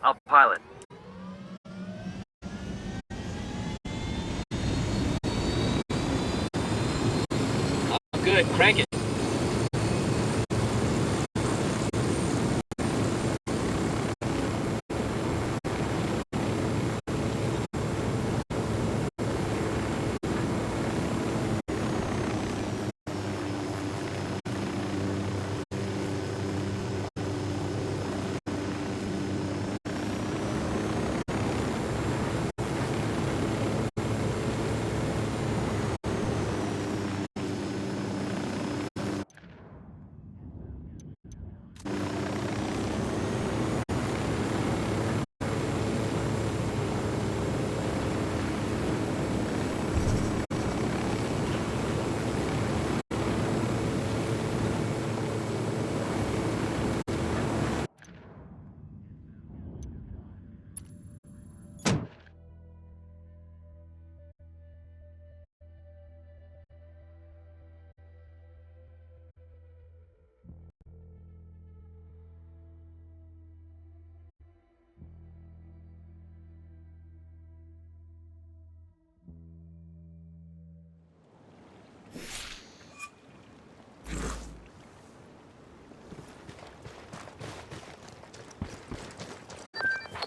I'll pilot. Good, crank it.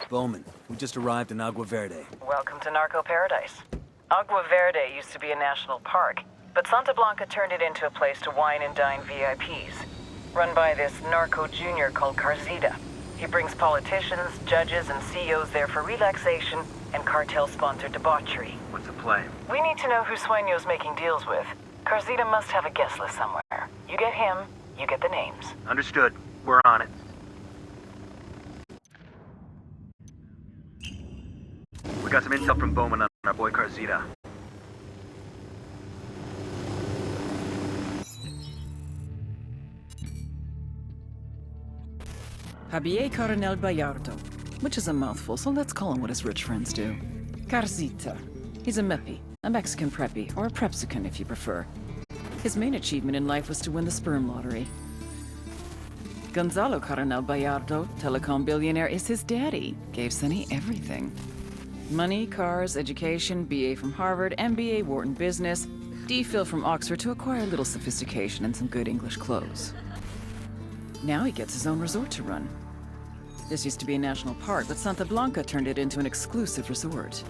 Bowman, we just arrived in Agua Verde. Welcome to Narco Paradise. Agua Verde used to be a national park, but Santa Blanca turned it into a place to wine and dine VIPs. Run by this narco junior called Carzita. He brings politicians, judges, and CEOs there for relaxation and cartel-sponsored debauchery. What's the play? We need to know who Sueño's making deals with. Carzita must have a guest list somewhere. You get him, you get the names. Understood. We're on it. We got some intel from Bowman on our boy Carzita. Javier Cardenal Bayardo, which is a mouthful, so let's call him what his rich friends do. Carzita. He's a meppy, a Mexican preppy, or a prepsican if you prefer. His main achievement in life was to win the sperm lottery. Gonzalo Cardenal Bayardo, telecom billionaire, is his daddy. Gave Sonny everything. Money, cars, education, BA from Harvard, MBA Wharton Business, DPhil from Oxford to acquire a little sophistication and some good English clothes. Now he gets his own resort to run. This used to be a national park, but Santa Blanca turned it into an exclusive resort.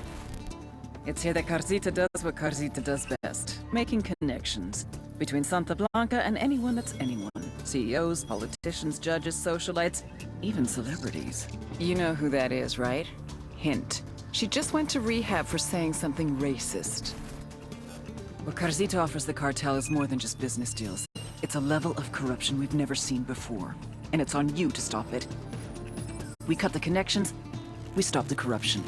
It's here that Carzita does what Carzita does best, making connections between Santa Blanca and anyone that's anyone. CEOs, politicians, judges, socialites, even celebrities. You know who that is, right? Hint. She just went to rehab for saying something racist. What Carzita offers the cartel is more than just business deals. It's a level of corruption we've never seen before. And it's on you to stop it. We cut the connections, we stop the corruption.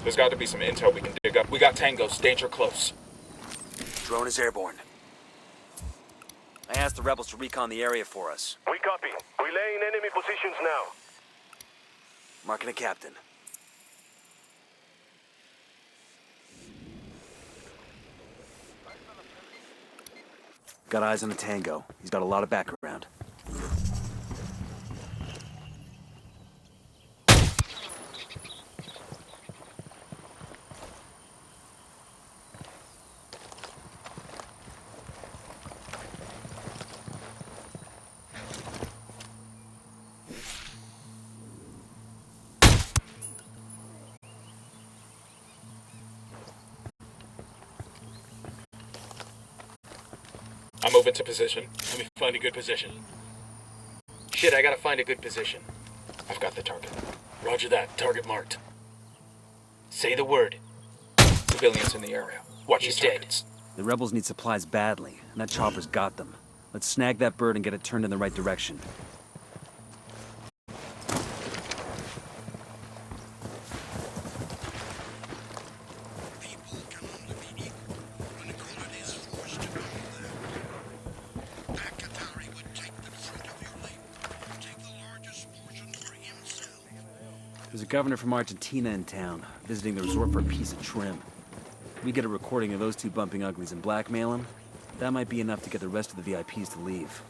There's got to be some intel we can dig up. We got tangos, danger close. Drone is airborne. I asked the rebels to recon the area for us. We copy. Relaying enemy positions now. Marking a captain. Got eyes on the tango. He's got a lot of background. I'm moving to position. Let me find a good position. Shit, I gotta find a good position. I've got the target. Roger that. Target marked. Say the word. Civilians in the area. Watch his targets. The rebels need supplies badly, and that chopper's got them. Let's snag that bird and get it turned in the right direction. There's a governor from Argentina in town, visiting the resort for a piece of trim. We get a recording of those two bumping uglies and blackmail him. That might be enough to get the rest of the VIPs to leave.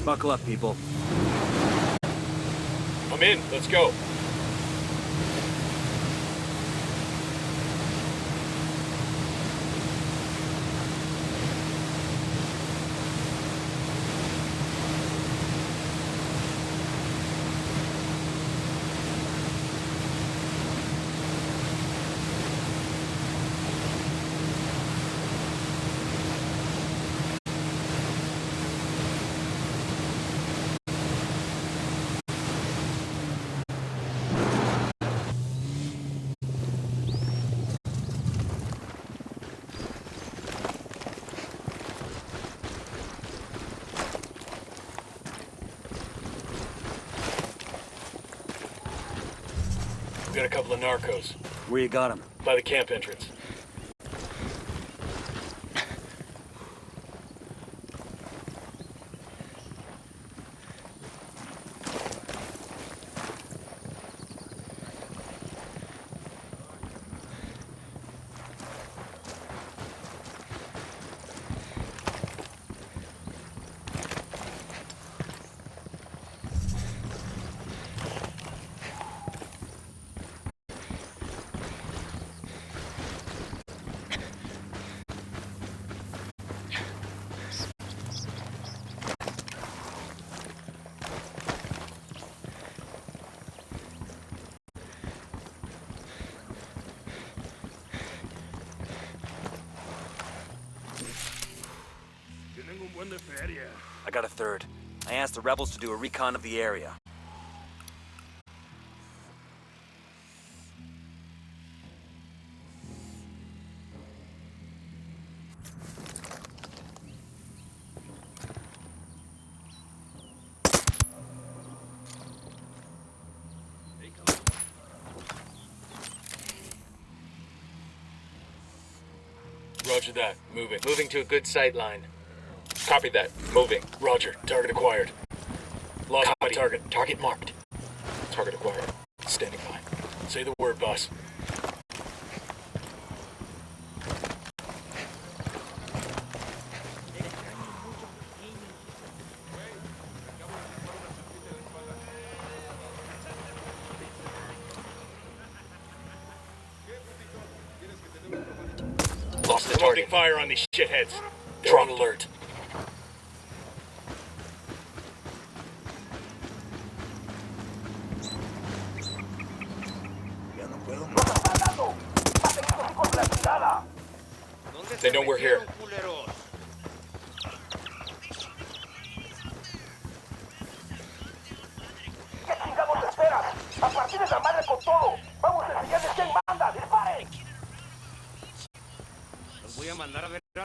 Buckle up, people. I'm in. Let's go. We got a couple of narcos. Where you got them? By the camp entrance. I got a third. I asked the rebels to do a recon of the area. Roger that. Moving. Moving to a good sight line. Copy that. Moving. Roger. Target acquired. Lost my target. Target marked. Target acquired. Standing by. Say the word, boss. Lost the target. Fire on these shitheads. They're on alert. They know we're here.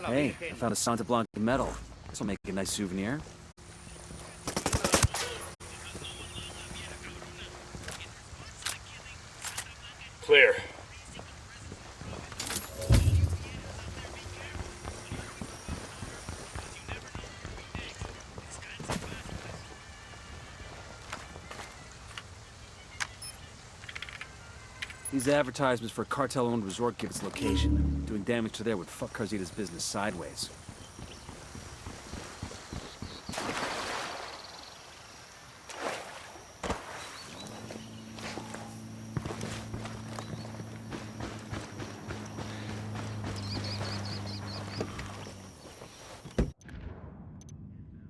Hey, I found a Santa Blanca medal. This'll make a nice souvenir. Clear. These advertisements for a cartel-owned resort give its location. Doing damage to there would fuck Carzita's business sideways.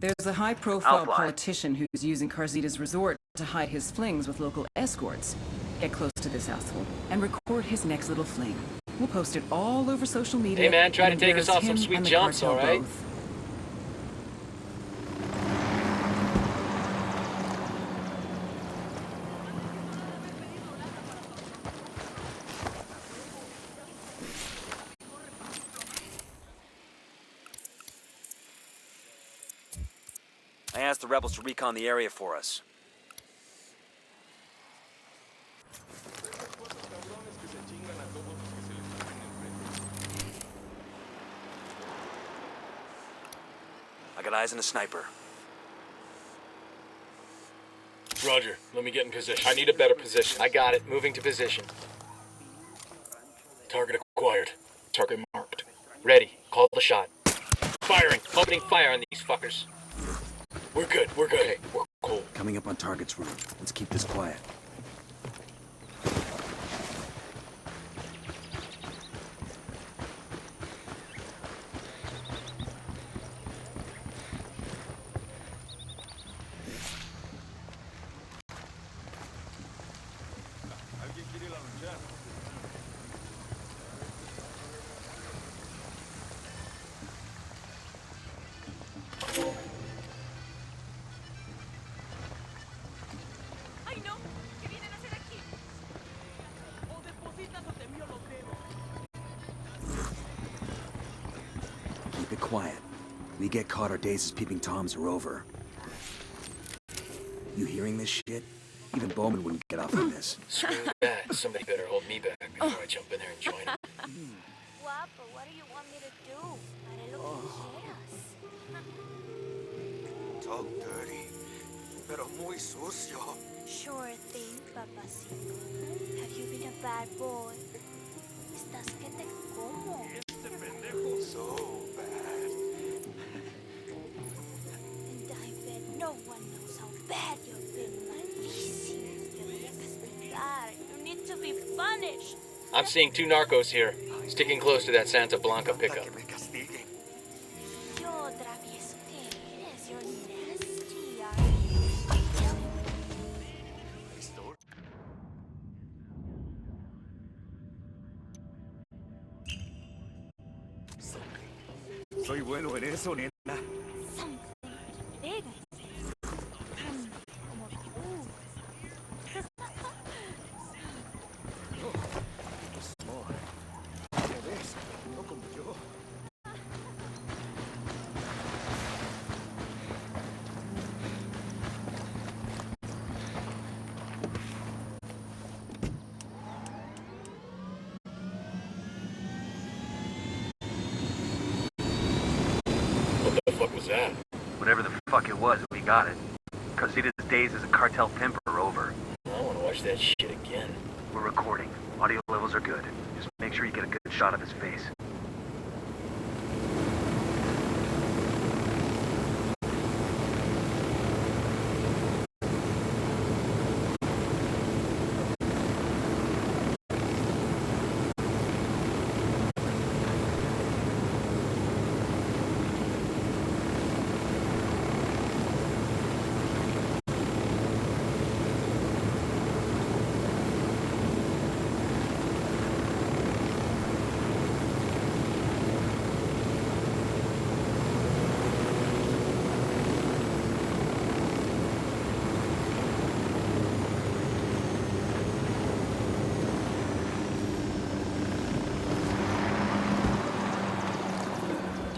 There's a high-profile Outline. politician who's using Carzita's resort to hide his flings with local escorts. Get close to this asshole and record his next little fling. We'll post it all over social media. Hey man, try and to take us embarrass off some him sweet and the jumps, cartel alright? both. I asked the rebels to recon the area for us. I got eyes on a sniper. Roger, let me get in position. I need a better position. I got it. Moving to position. Target acquired. Target marked. Ready. Call the shot. Firing. Opening fire on these fuckers. We're good. We're good. Okay, we're cool. Coming up on target's room. Let's keep this quiet. Keep it quiet. We get caught, our days as peeping toms are over. You hearing this shit? Even Bowman wouldn't get off on this. Screw that. Somebody better hold me back before I jump in there and join them. Guapo, what do you want me to do? Haré lo que quieras. Talk dirty, pero muy sucio. Sure thing, papacito. Have you been a bad boy? Estás que te como. So bad. And I bet no one knows how bad you've been, malísimo. Te voy a castigar. You need to be punished. I'm seeing 2 narcos here, sticking close to that Santa Blanca pickup. Que me castiguen. Yo travieso que eres. You're nasty, are Soy bueno en eso, nena. What the fuck was that? Whatever the fuck it was, we got it. Carzita's days as a cartel pimp are over. I want to watch that shit again. We're recording. Audio levels are good. Just make sure you get a good shot of his face.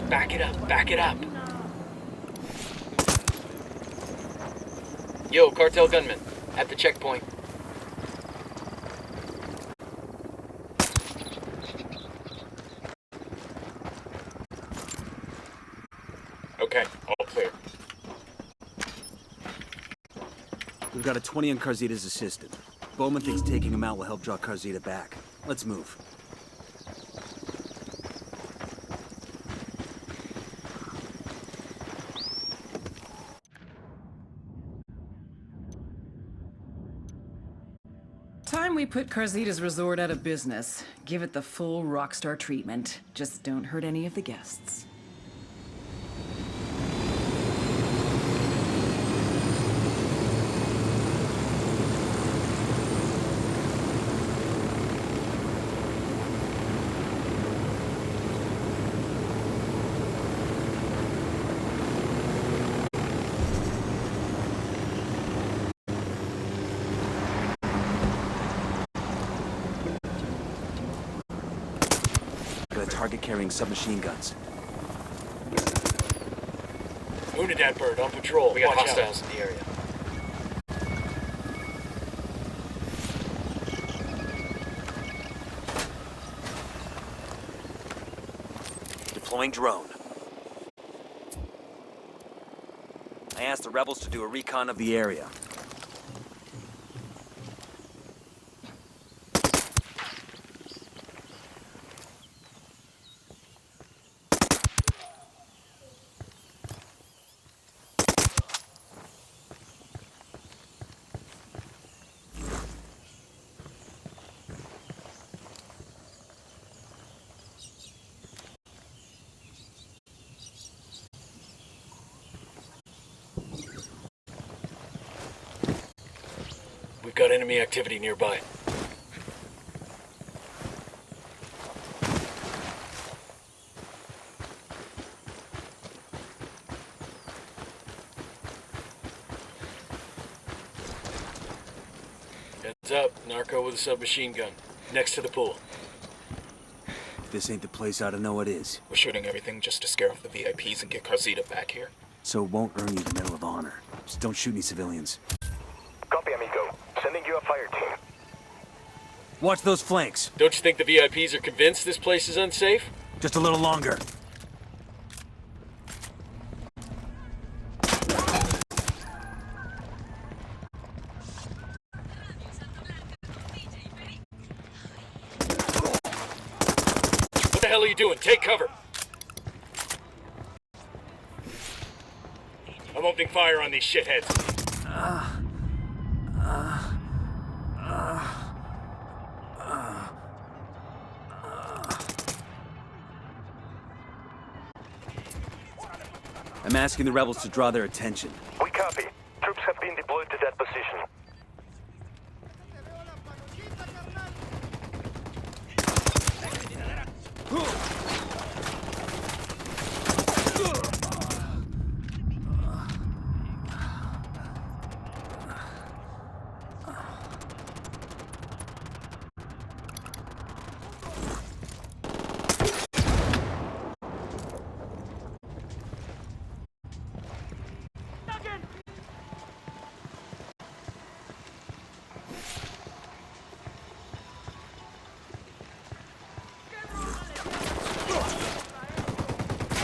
Back it up, back it up. Yo, cartel gunman, at the checkpoint. Okay, all clear. We've got a 20 on Carzita's assistant. Bowman thinks taking him out will help draw Carzita back. Let's move. Time we put Carzita's resort out of business. Give it the full rockstar treatment. Just don't hurt any of the guests. Got a target carrying submachine guns. Unidad bird on patrol. We got hostiles in the area. Deploying drone. I asked the rebels to do a recon of the area. We've got enemy activity nearby. Heads up, narco with a submachine gun. Next to the pool. If this ain't the place, I don't know what is. We're shooting everything just to scare off the VIPs and get Carzita back here. So it won't earn you the Medal of Honor. Just don't shoot any civilians. Copy, amigo. Sending you a fire team. Watch those flanks. Don't you think the VIPs are convinced this place is unsafe? Just a little longer. What the hell are you doing? Take cover! I'm opening fire on these shitheads. I'm asking the rebels to draw their attention. We copy. Troops have been deployed to that position.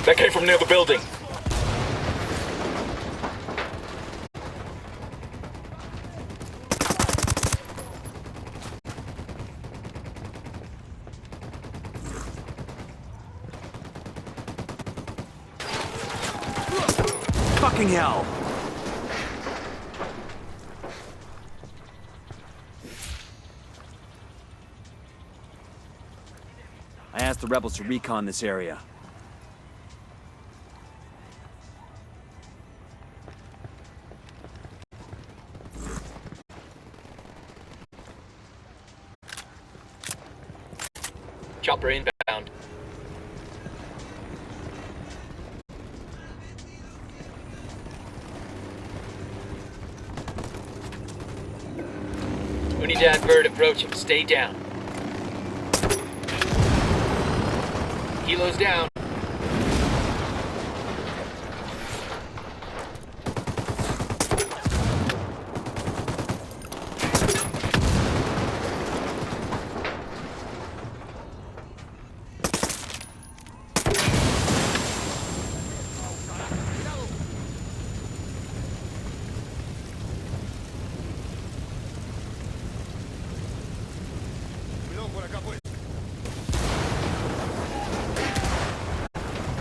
That came from near the building. Fucking hell! I asked the rebels to recon this area. Chopper inbound. Unidad bird approaching. Stay down. Helo's down.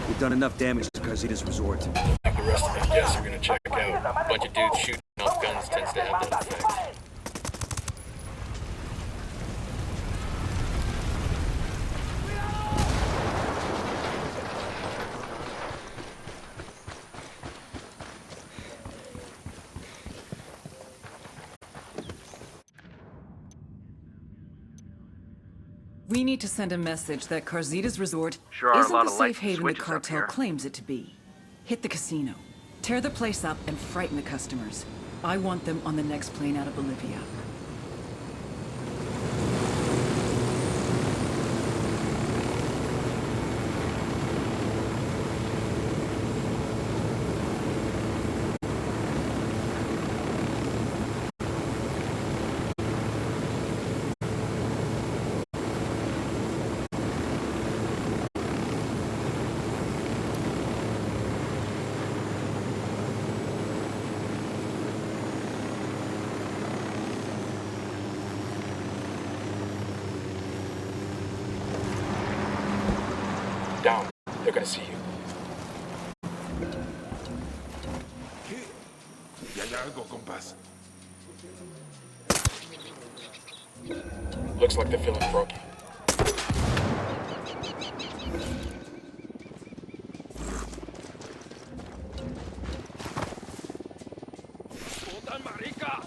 We've done enough damage to Carzita's resort. The rest of the guests are gonna check out. A bunch of dudes shooting off guns tends to have that effect. We need to send a message that Carzita's resort Sure are a isn't lot the of lights safe and haven the switches up cartel here. claims it to be. Hit the casino. Tear the place up and frighten the customers. I want them on the next plane out of Bolivia. algo, compás. Looks like they're feeling froggy. ¡Puta marica!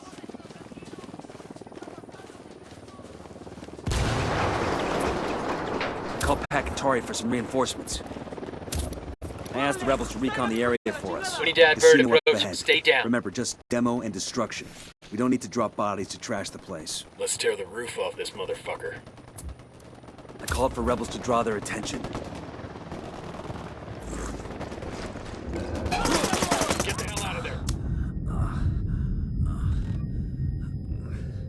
Call Pakatari for some reinforcements. I asked the rebels to recon the area for us. We need to add Casino verdict, up Roach. ahead. Stay down. Remember, just demo and destruction. We don't need to drop bodies to trash the place. Let's tear the roof off this motherfucker. I called for rebels to draw their attention. Get the hell out of there.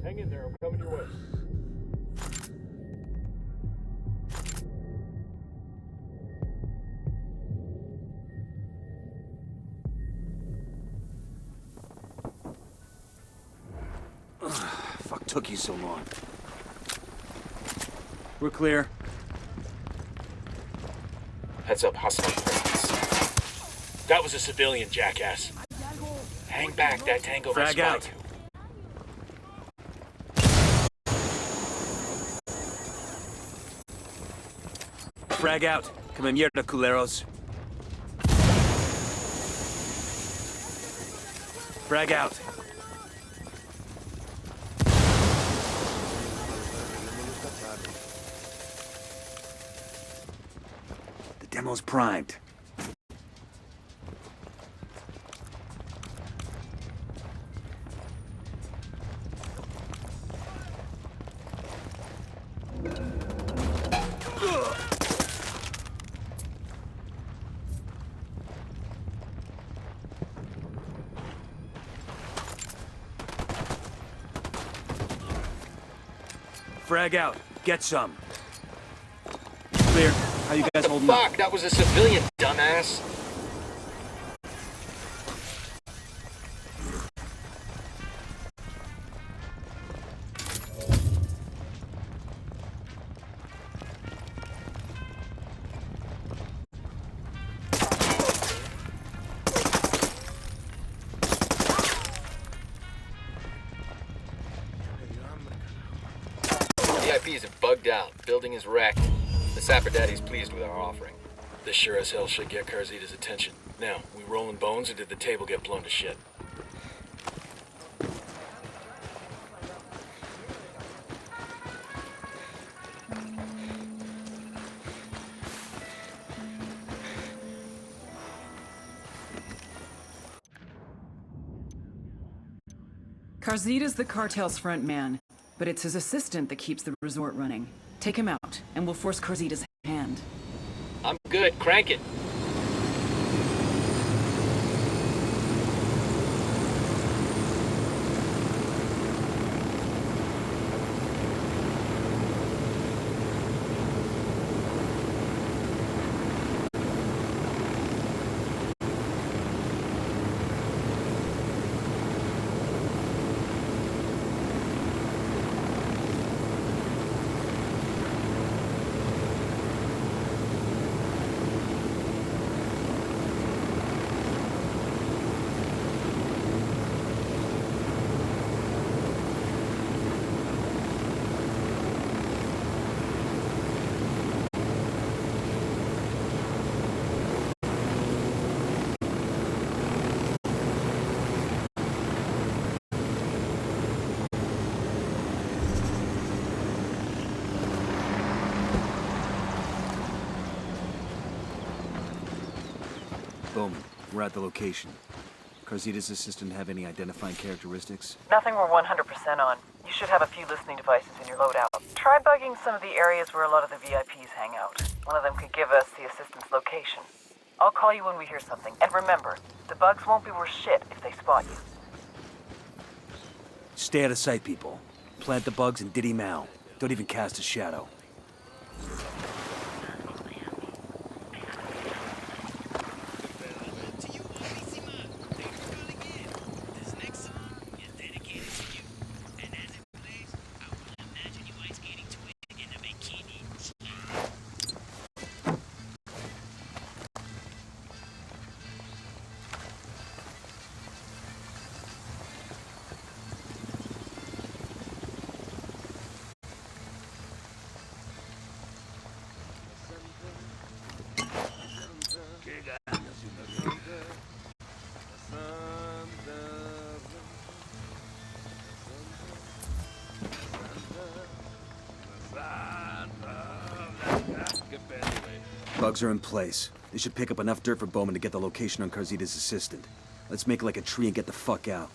Hang in there, I'm coming your way. Fuck took you so long. We're clear. Heads up, hostile presence. That was a civilian, jackass. Hang back, that tango may Frag spot out. you. Frag out. Come mierda, culeros. Frag out. The demo's primed. Frag out. Get some. Clear. How you guys holding up? Fuck, that was a civilian, dumbass. VIPs have bugged out. Building is wrecked. The Sapper Daddy's pleased with our offering. This sure as hell should get Carzita's attention. Now, we rolling bones or did the table get blown to shit? Carzita's the cartel's front man, but it's his assistant that keeps the resort running. Take him out, and we'll force Carzita's hand. I'm good. Crank it. Boom. We're at the location. Carzita's assistant have any identifying characteristics? Nothing we're 100% on. You should have a few listening devices in your loadout. Try bugging some of the areas where a lot of the VIPs hang out. One of them could give us the assistant's location. I'll call you when we hear something. And remember, the bugs won't be worth shit if they spot you. Stay out of sight, people. Plant the bugs and Diddy Mao. Don't even cast a shadow. Bugs are in place. They should pick up enough dirt for Bowman to get the location on Carzita's assistant. Let's make like a tree and get the fuck out.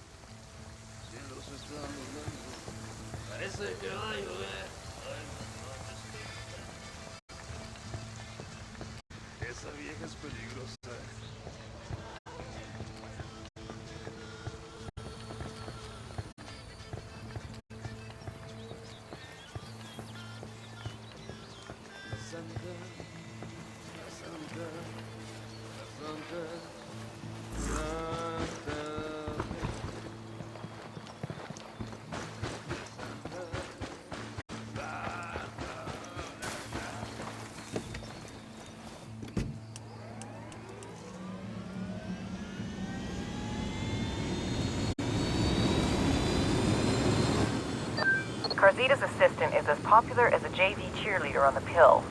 Carzita's assistant is as popular as a JV cheerleader on the pill.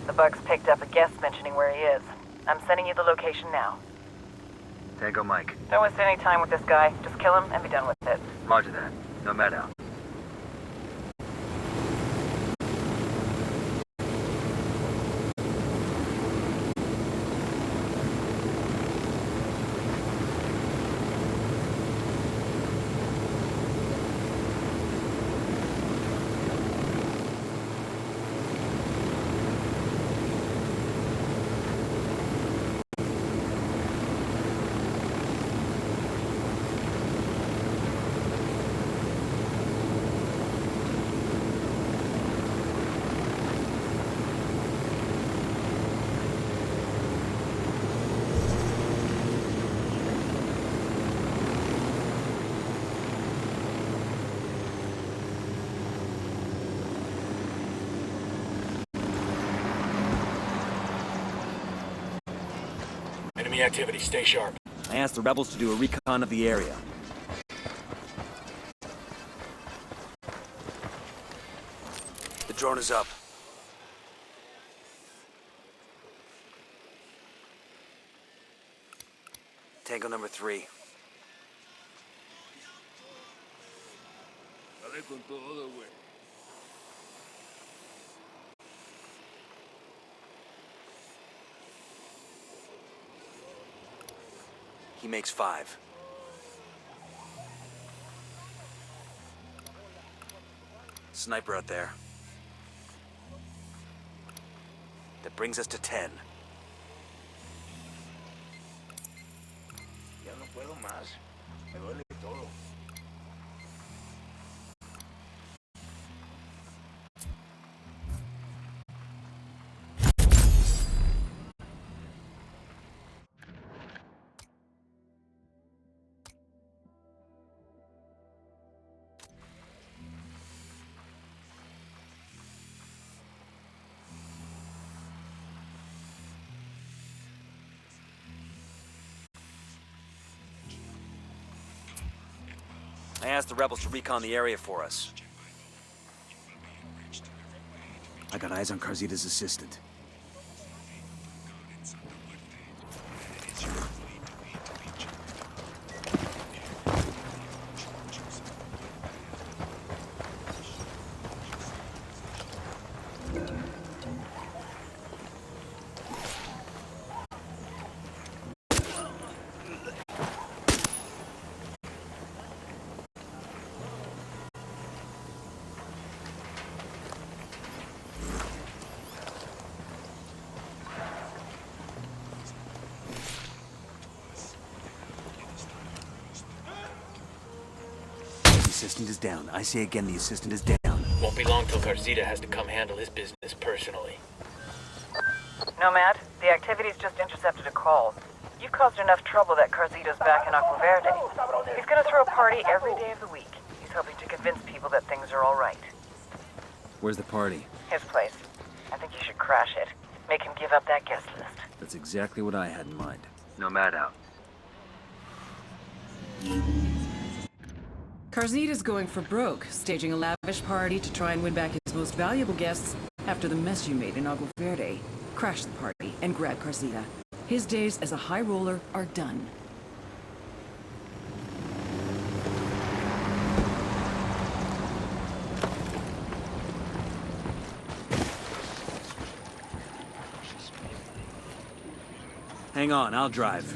The Bugs picked up a guest mentioning where he is. I'm sending you the location now. Tango Mike. Don't waste any time with this guy. Just kill him and be done with it. Roger that. Nomad out. Enemy activity, stay sharp. I asked the rebels to do a recon of the area. The drone is up. Tango number 3. He makes 5. Sniper out there. That brings us to 10. Ya no puedo más. Me duele todo. I asked the rebels to recon the area for us. I got eyes on Carzita's assistant. The assistant is down. I say again, the assistant is down. Won't be long till Carzita has to come handle his business personally. Nomad, the activity's just intercepted a call. You've caused enough trouble that Carzita's back in Agua Verde. He's gonna throw a party every day of the week. He's hoping to convince people that things are all right. Where's the party? His place. I think you should crash it. Make him give up that guest list. That's exactly what I had in mind. Nomad out. Carzita's going for broke, staging a lavish party to try and win back his most valuable guests after the mess you made in Agua Verde. Crash the party and grab Carzita. His days as a high roller are done. Hang on, I'll drive.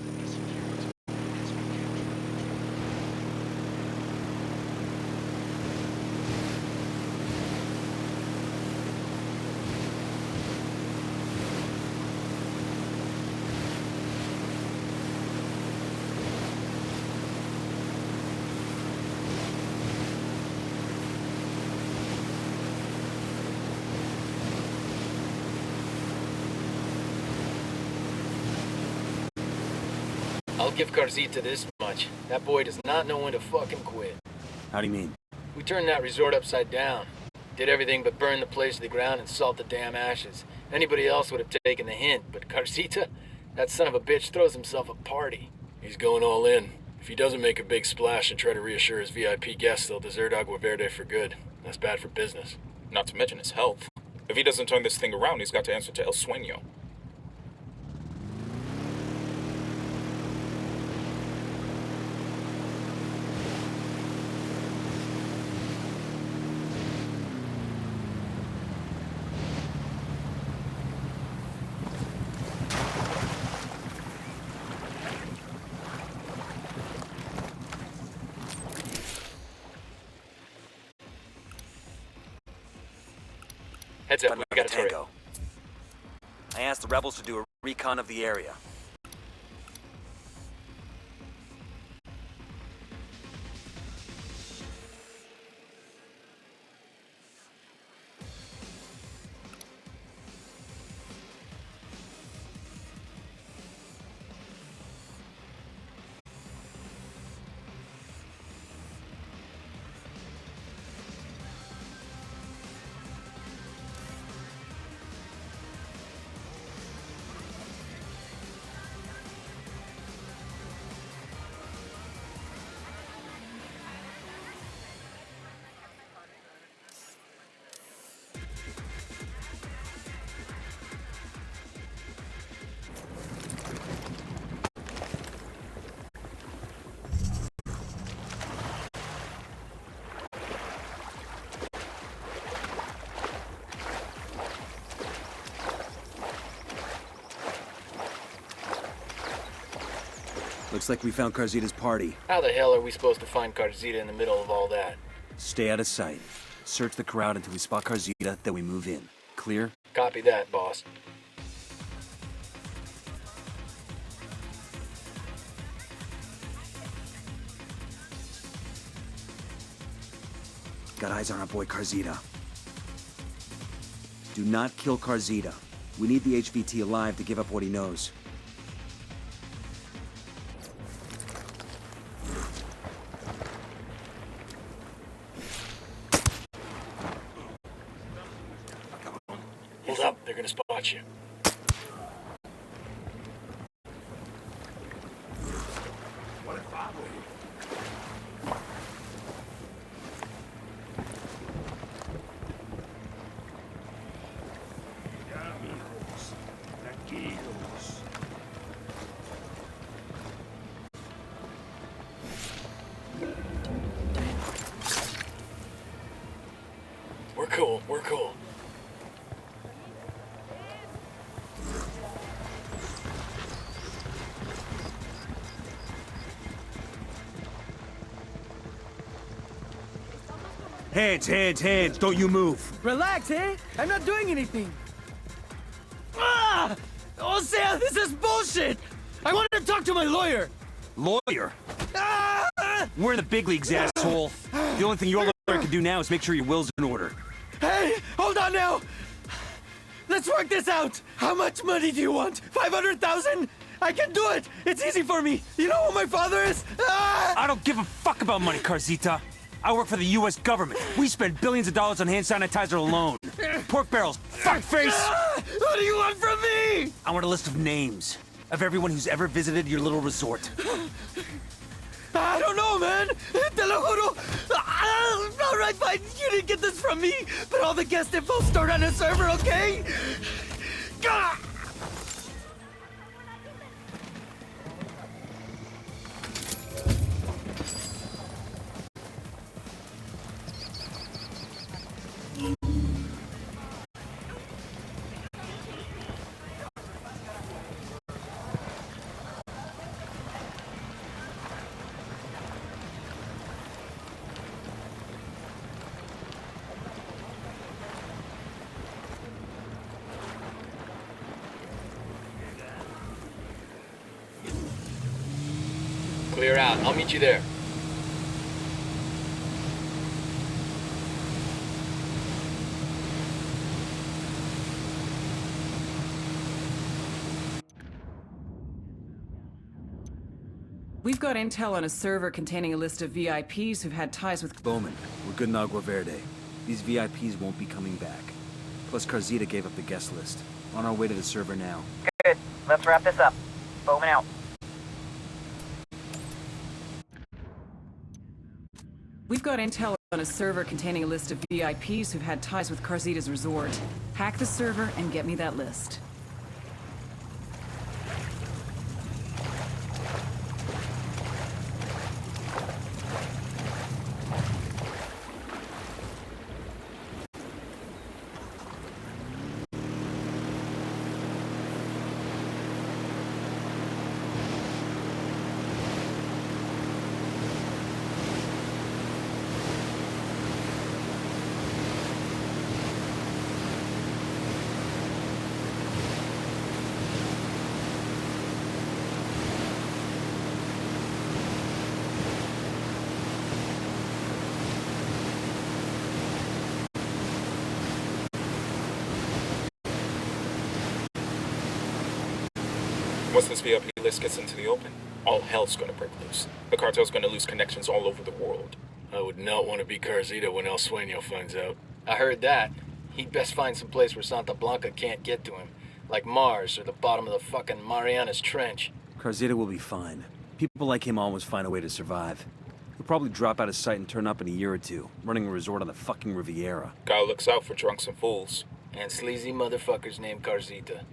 I'll give Carzita this much. That boy does not know when to fucking quit. How do you mean? We turned that resort upside down. Did everything but burn the place to the ground and salt the damn ashes. Anybody else would have taken the hint, but Carzita, that son of a bitch throws himself a party. He's going all in. If he doesn't make a big splash and try to reassure his VIP guests, they'll desert Agua Verde for good. That's bad for business. Not to mention his health. If he doesn't turn this thing around, he's got to answer to El Sueño. Heads up, we got a turret. Tango. I asked the rebels to do a recon of the area. Looks like we found Carzita's party. How the hell are we supposed to find Carzita in the middle of all that? Stay out of sight. Search the crowd until we spot Carzita, then we move in. Clear? Copy that, boss. Got eyes on our boy Carzita. Do not kill Carzita. We need the HVT alive to give up what he knows. Hold up, they're gonna spot you. We're cool. Hands, don't you move. Relax, eh? I'm not doing anything. Ah! O sea, this is bullshit! I want to talk to my lawyer! Lawyer? Ah! We're in the big leagues, asshole. The only thing your lawyer can do now is make sure your will's in order. Hey, hold on now! Let's work this out! How much money do you want? 500,000? I can do it! It's easy for me! You know who my father is? Ah! I don't give a fuck about money, Carzita. I work for the U.S. government. We spend billions of dollars on hand sanitizer alone. Pork barrels, fuckface! Ah! What do you want from me? I want a list of names of everyone who's ever visited your little resort. I don't know, man! Te lo juro! Ah, all right, fine, you didn't get this from me, but all the guest info stored on a server, okay? Ah! Clear out. I'll meet you there. We've got intel on a server containing a list of VIPs who've had ties with... Bowman, we're good in Agua Verde. These VIPs won't be coming back. Plus Carzita gave up the guest list. On our way to the server now. Good. Let's wrap this up. Bowman out. We've got intel on a server containing a list of VIPs who've had ties with Carzita's resort. Hack the server and get me that list. Once this VIP list gets into the open, all hell's gonna break loose. The cartel's gonna lose connections all over the world. I would not want to be Carzita when El Sueño finds out. I heard that. He'd best find some place where Santa Blanca can't get to him. Like Mars or the bottom of the fucking Marianas Trench. Carzita will be fine. People like him always find a way to survive. He'll probably drop out of sight and turn up in a year or two, running a resort on the fucking Riviera. Guy looks out for drunks and fools. And sleazy motherfuckers named Carzita.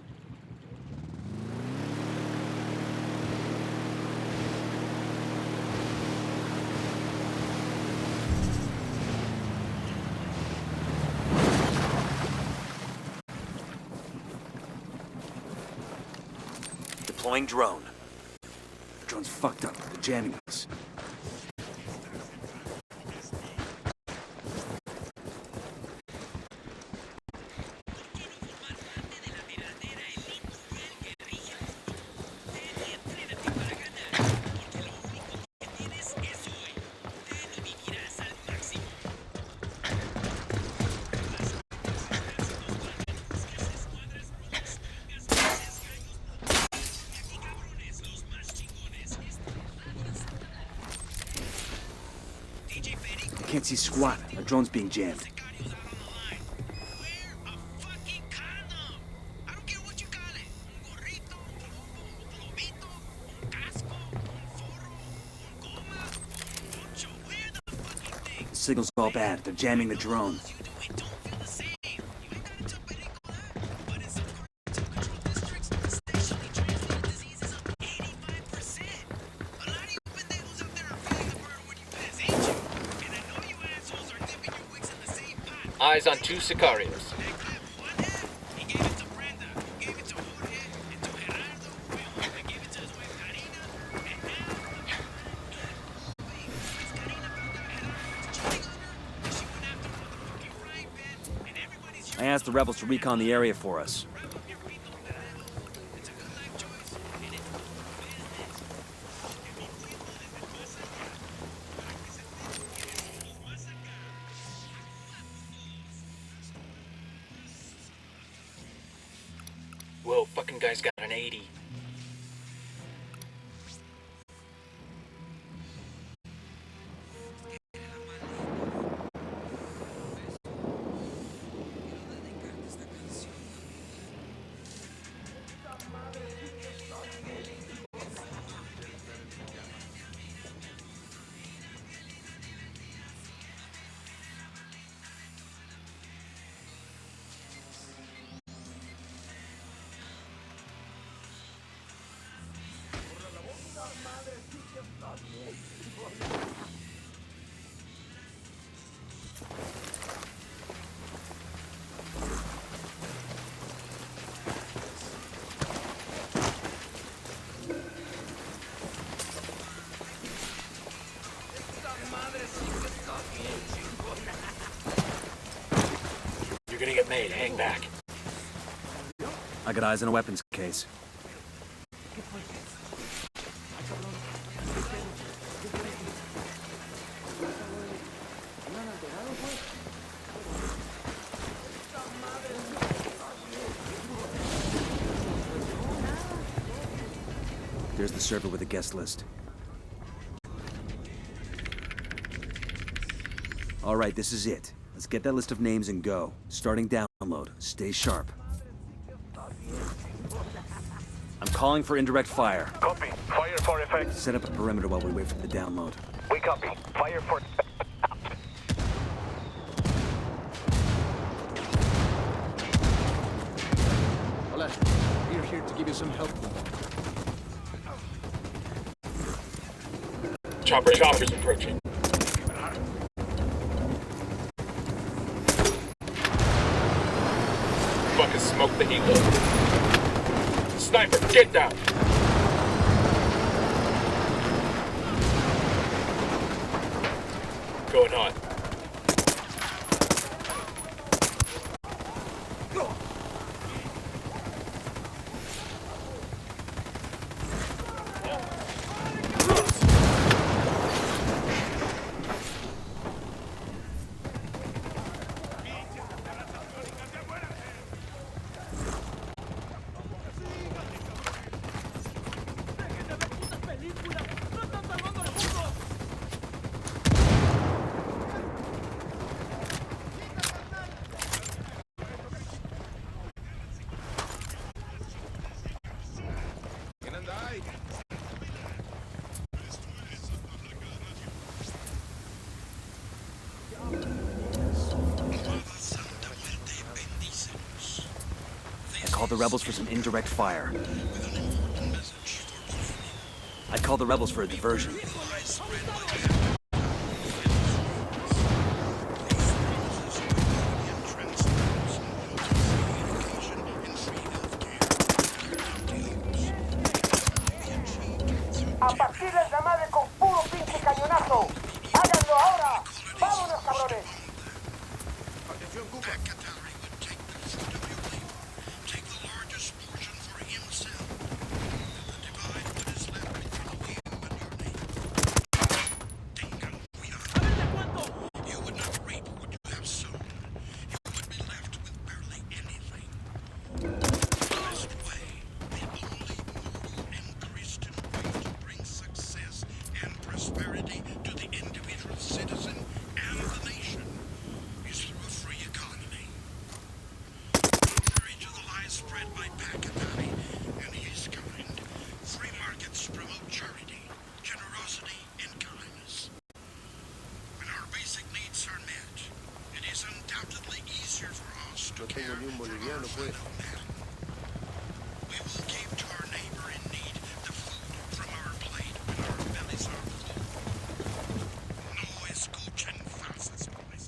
Deploying drone. The drone's fucked up. They're jamming us. Can't see squat. Our drone's being jammed. The signal's all bad. They're jamming the drone. Eyes on 2 Sicarios. I asked the rebels to recon the area for us. Whoa, fucking guy's got an 80. You're gonna get made. Hang back. I got eyes on a weapons case. There's the server with a guest list. All right, this is it. Let's get that list of names and go. Starting download. Stay sharp. I'm calling for indirect fire. Copy. Fire for effect. Set up a perimeter while we wait for the download. We copy. Fire for... Hola. We're here to give you some help. Chopper's approaching. Fucking smoke the helo. Sniper, get down! Going on. Call the rebels for some indirect fire. I'd call the rebels for a diversion. A partir del llamado con puro pinche cañonazo. Háganlo ahora. Vámonos, cabrones. Atención, Cuba.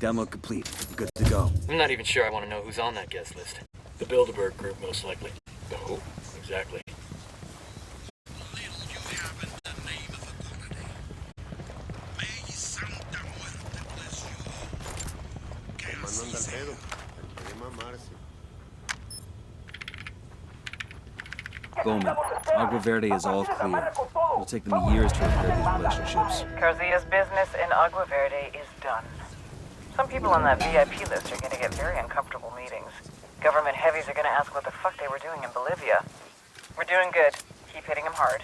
Download complete. Good to go. I'm not even sure I want to know who's on that guest list. The Bilderberg group, most likely. The who? Exactly. Bowman, Agua Verde is all clear. It'll take them years to repair these relationships. Carzita's business in Agua Verde is done. Some people on that VIP list are going to get very uncomfortable meetings. Government heavies are going to ask what the fuck they were doing in Bolivia. We're doing good. Keep hitting them hard.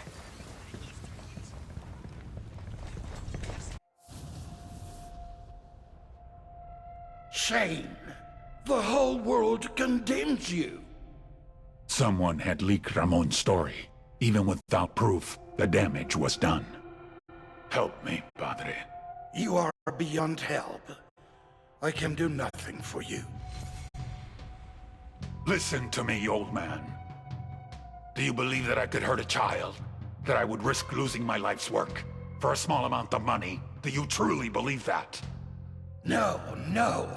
Shame. The whole world condemns you. Someone had leaked Ramon's story. Even without proof, the damage was done. Help me, Padre. You are beyond help. I can do nothing for you. Listen to me, old man. Do you believe that I could hurt a child? That I would risk losing my life's work? For a small amount of money? Do you truly believe that? No,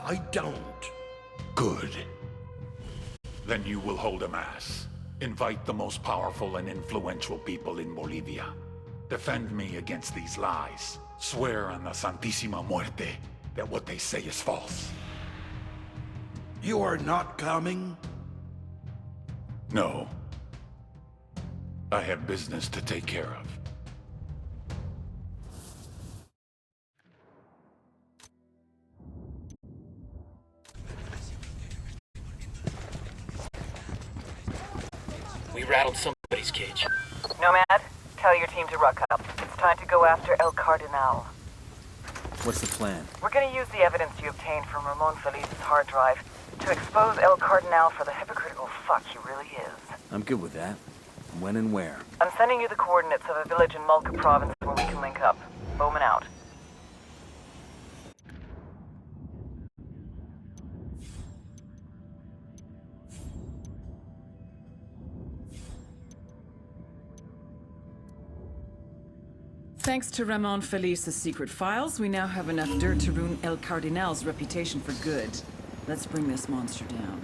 I don't. Good. Then you will hold a mass. Invite the most powerful and influential people in Bolivia. Defend me against these lies. Swear on the Santísima Muerte that what they say is false. You are not coming? No. I have business to take care of. We rattled somebody's cage. Nomad, Tell your team to ruck up. It's time to go after El Cardenal. What's the plan? We're gonna use the evidence you obtained from Ramon Felice's hard drive to expose El Cardenal for the hypocritical fuck he really is. I'm good with that. When and where? I'm sending you the coordinates of a village in Mulca province where we can link up. Bowman out. Thanks to Ramon Felice's secret files, we now have enough dirt to ruin El Cardinal's reputation for good. Let's bring this monster down.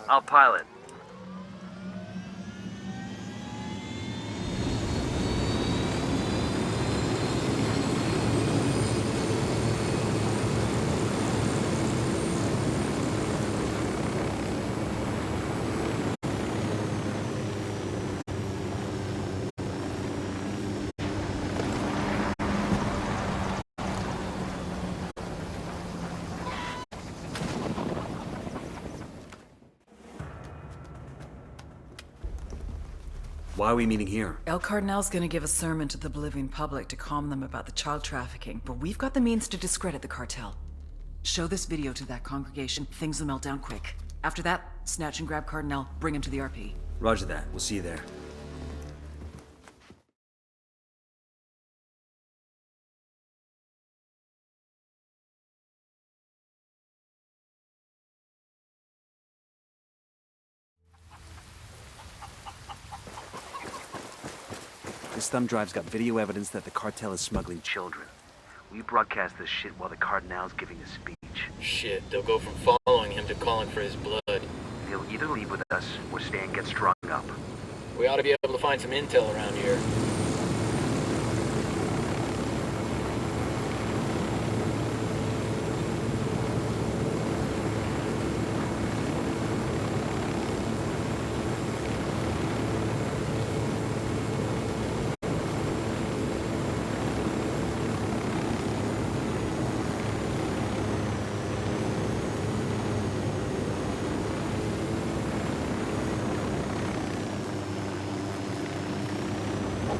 I'll pilot. Why are we meeting here? El Cardinal's gonna give a sermon to the Bolivian public to calm them about the child trafficking, but we've got the means to discredit the cartel. Show this video to that congregation, things will melt down quick. After that, snatch and grab Cardinal, bring him to the RP. Roger that. We'll see you there. This thumb drive's got video evidence that the cartel is smuggling children. We broadcast this shit while the Cardinal's giving a speech. Shit, they'll go from following him to calling for his blood. They'll either leave with us or stay and get strung up. We ought to be able to find some intel around here.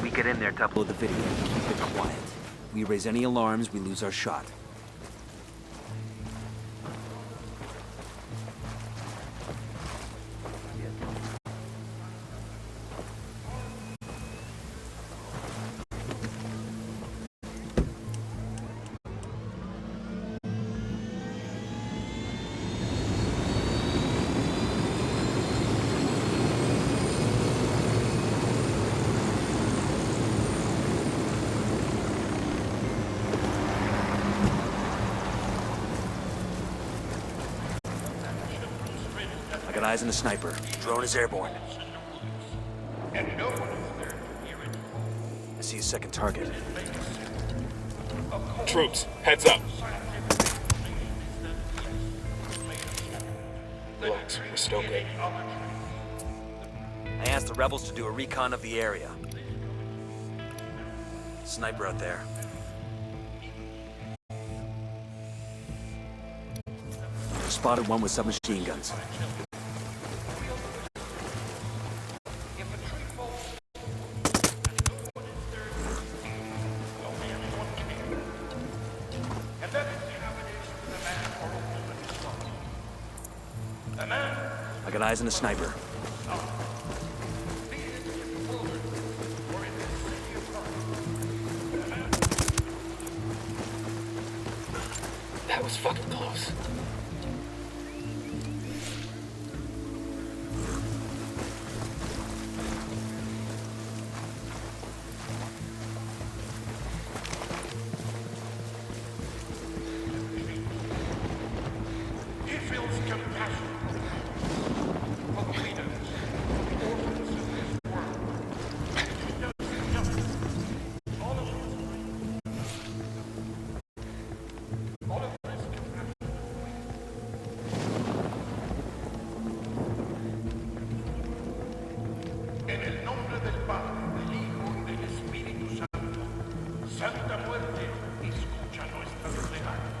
We get in there to Upload the video. Keep it quiet. We raise any alarms, we lose our shot. I got eyes on the sniper. Drone is airborne. I see a second target. Troops, heads up. Relax, we're still good. I asked the rebels to do a recon of the area. Sniper out there. Spotted one with submachine guns. I got eyes on the sniper. That was fucking close. del Padre, del Hijo y del Espíritu Santo. Santa Muerte, escucha nuestras plegarias.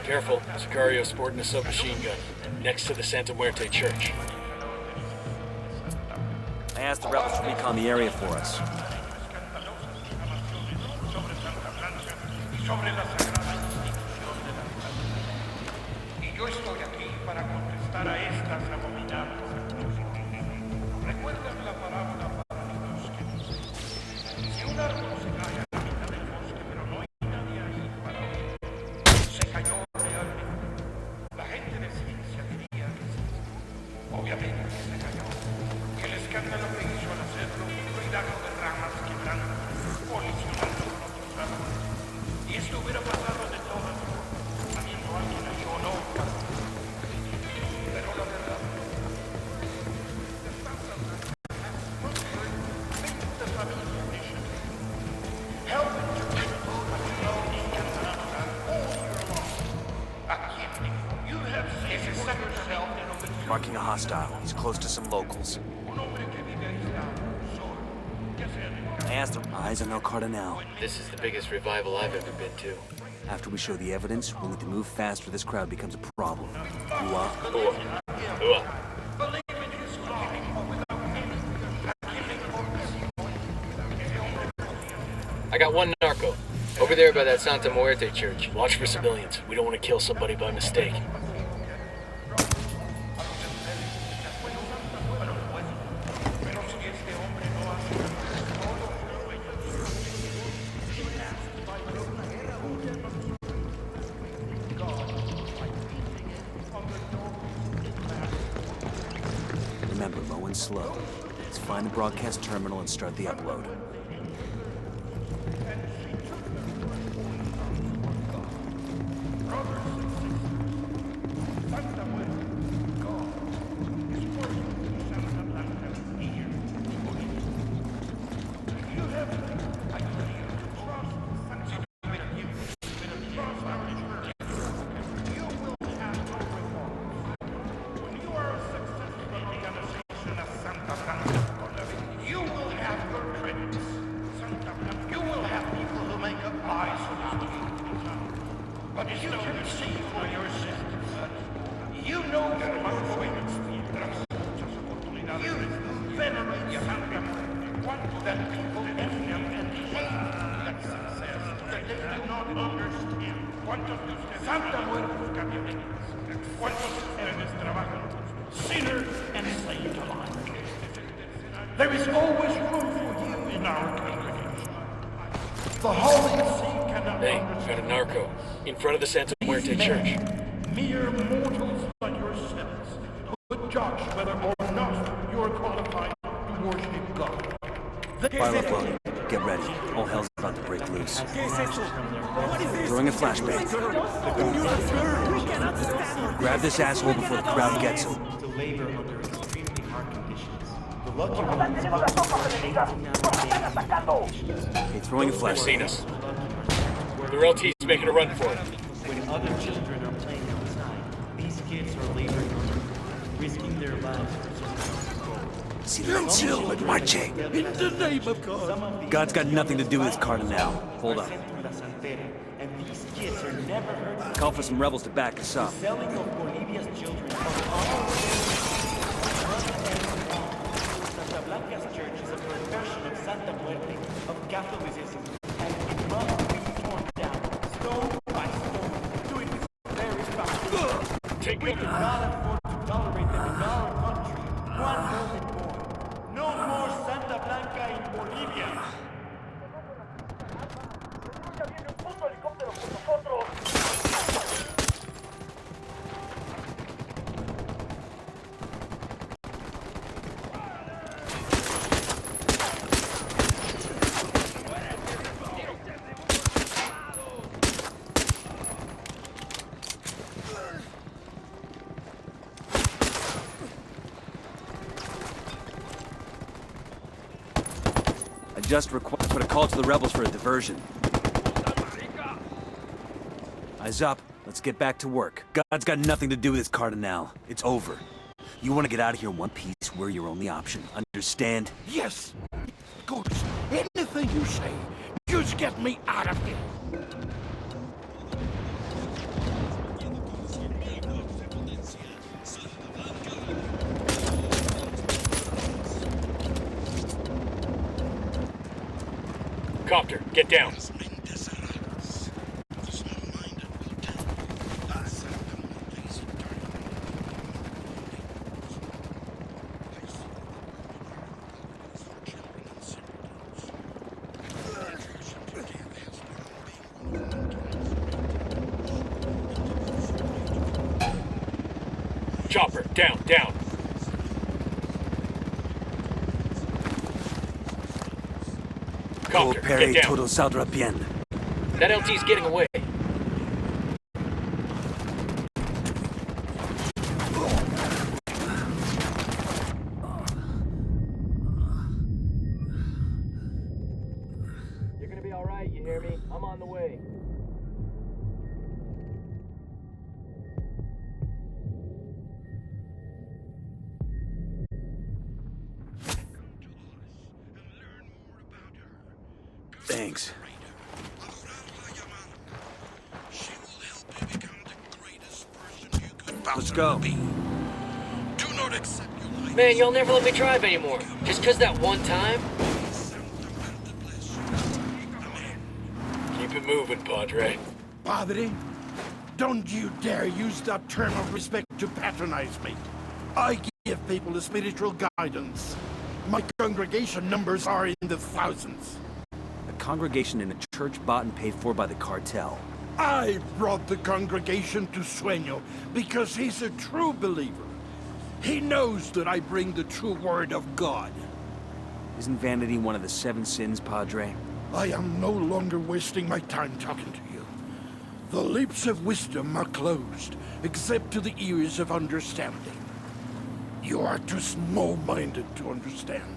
Careful, Sicario sporting a submachine gun next to the Santa Muerte church. I asked the rebels to recon the area for us. Sobre la sagrada institución de la vida. Y yo estoy aquí para contestar a estas abominables acusaciones. ¿Recuerdan la parábola para niños que dice: si un árbol se cae a la mitad del bosque, pero no hay nadie ahí para ver, se cayó realmente? La gente de ciencia diría que sí. Obviamente que se cayó. Que el escándalo que hizo al hacerlo fue un ruidajo de ramas quebrando, colisionando con otros árboles. Y esto hubiera pasado de todas formas, habiendo alguien ahí o no. Pero la verdad, the Santa Blanca has murdered 20 families nationally, helping to bring food and clothing and laughter all year long. A quien dijo, you have saved yourself in open field. Marking a hostile. He's close to some locals. Un hombre que vive aislado, solo, ya sea de I asked him, eyes on El Cardenal. This is the biggest revival I've ever been to. After we show the evidence, we'll need to move fast or this crowd becomes a problem. I got one narco. Over there by that Santa Muerte church. Watch for civilians. We don't want to kill somebody by mistake. Remember, low and slow. Let's find the broadcast terminal and start the upload. Santa Muerte camionetas. ¿Cuántos de ustedes trabajan? Sinners enslaved alike. There is always room for you in our congregation. The Holy See cannot Hey, got a narco. In front of the Santa Muerte church. Mere mortals like yourselves would judge whether or not you are qualified to worship God. Fire upload. Get ready. All hell's about to break loose. Throwing a flashbang. Grab this asshole before the crowd gets him. To labor under extremely hard conditions. The lucky ones Okay, throwing a flashbang. Seen us. The LT's making a run for it. When other children are playing outside, these kids are laboring under, risking their lives for something to go. Silencio, marche. In the name of God. God's got nothing to do with this Cardenal. Hold on. And these kids are never heard. Call for some rebels to back us up. Selling of Bolivia's children Santa Blanca's church is a perversion of Santa Muerte, of Catholicism, and it must be torn down, stone by stone. Do it very fast. We cannot afford to tolerate them in our country. One moment more. No more Santa Blanca in Bolivia. I just put a call to the rebels for a diversion. Eyes up. Let's get back to work. God's got nothing to do with this Cardenal. It's over. You want to get out of here in one piece, we're your only option. Understand? Yes. Good. Anything you say. Just get me out of here. Copter, get down. Chopper, down, down. Copter, get down. Todo saldrá bien. That LT's getting away. You're gonna be alright, you hear me? I'm on the way. Thanks. Let's go. Man, y'all never let me drive anymore. Just 'cause that one time? Keep it moving, Padre. Padre, don't you dare use that term of respect to patronize me. I give people a spiritual guidance. My congregation numbers are in the thousands. A congregation in a church bought and paid for by the cartel. I brought the congregation to Sueño because he's a true believer. He knows that I bring the true word of God. Isn't vanity one of the 7 sins, Padre? I am no longer wasting my time talking to you. The lips of wisdom are closed, except to the ears of understanding. You are too small-minded to understand.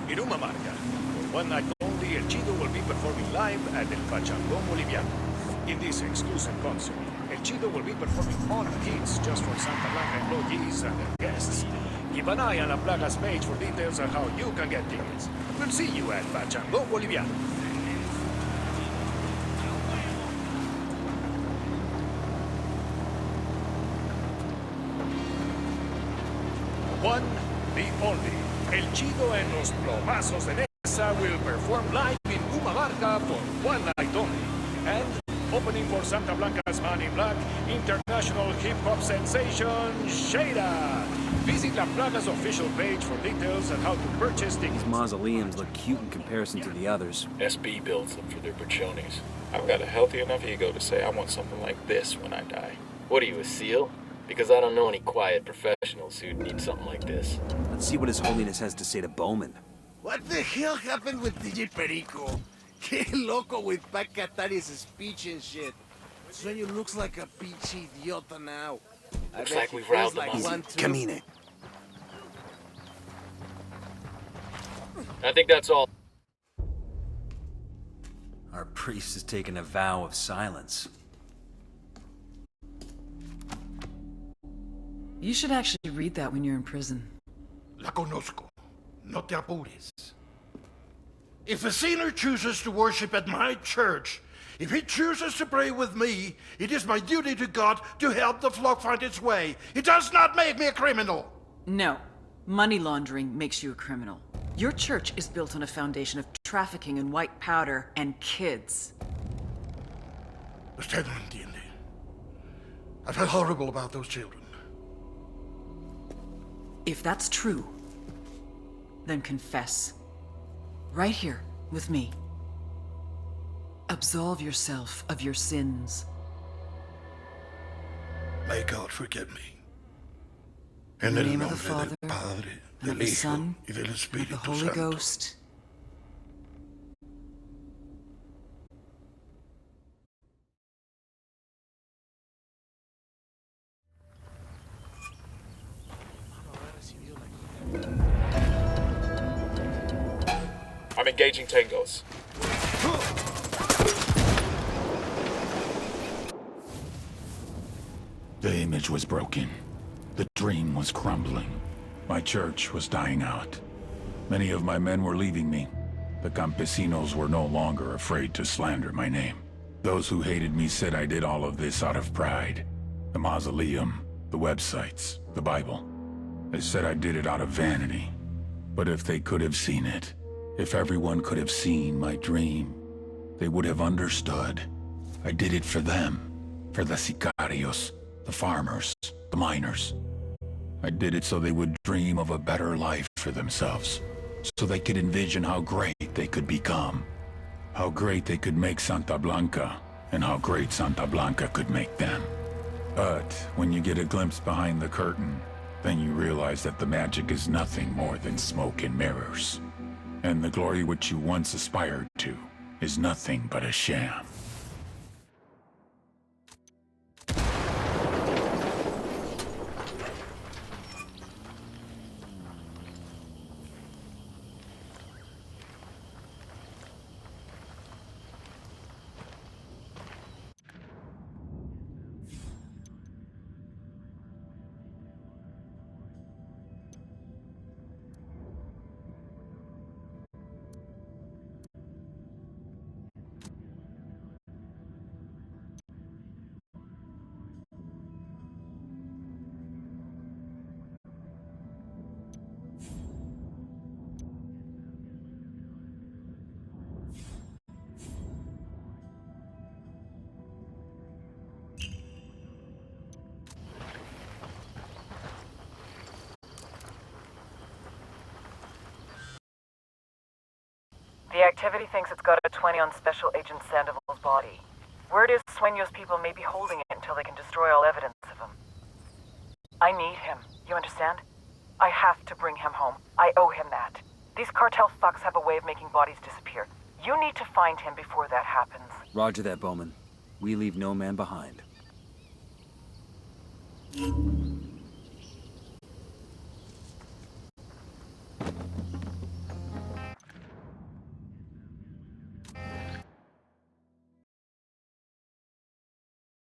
In Umamarca, for one night only, El Chido will be performing live at El Pachangón Boliviano. In this exclusive concert, El Chido will be performing all the hits just for Santa Blanca employees and their guests. Keep an eye on La Plaga's page for details on how you can get tickets. We'll see you at Pachangón Boliviano. One, the only. El Chido and Los Plomazos de Nesa will perform live in Umamarca for one night only. And opening for Santa Blanca's Man in Black, international hip-hop sensation, Shada. Visit La Plaga's official page for details on how to purchase tickets. These mausoleums look cute in comparison to the others. SB builds them for their pachones. I've got a healthy enough ego to say I want something like this when I die. What are you, a SEAL? Because I don't know any quiet professionals who'd need something like this. Let's see what His Holiness has to say to Bowman. What the hell happened with DJ Perico? Que loco with Pacatari's speech and shit. Sueño looks like a pinche idiota now. Looks like we've riled them up. one too. Camine. I think that's all. Our priest has taken a vow of silence. You should actually read that when you're in prison. La conozco. No te apures. If a sinner chooses to worship at my church, if he chooses to pray with me, it is my duty to God to help the flock find its way. It does not make me a criminal. No. Money laundering makes you a criminal. Your church is built on a foundation of trafficking in white powder and kids. Usted no entiende. I felt horrible about those children. If that's true, then confess. Right here, with me. Absolve yourself of your sins. May God forgive me. In the el name of the nombre Father, del Padre, and of del the Hijo, Son, y del and of the Espíritu Holy Santo. Ghost. I'm engaging tangos. The image was broken. The dream was crumbling. My church was dying out. Many of my men were leaving me. The campesinos were no longer afraid to slander my name. Those who hated me said I did all of this out of pride. The mausoleum, the websites, the Bible. They said I did it out of vanity. But if they could have seen it, if everyone could have seen my dream, they would have understood. I did it for them, for the sicarios, the farmers, the miners. I did it so they would dream of a better life for themselves, so they could envision how great they could become, how great they could make Santa Blanca, and how great Santa Blanca could make them. But when you get a glimpse behind the curtain, then you realize that the magic is nothing more than smoke and mirrors. And the glory which you once aspired to is nothing but a sham. The activity thinks it's got a 20 on Special Agent Sandoval's body. Word is Sueño's people may be holding it until they can destroy all evidence of him. I need him, you understand? I have to bring him home. I owe him that. These cartel fucks have a way of making bodies disappear. You need to find him before that happens. Roger that, Bowman. We leave no man behind.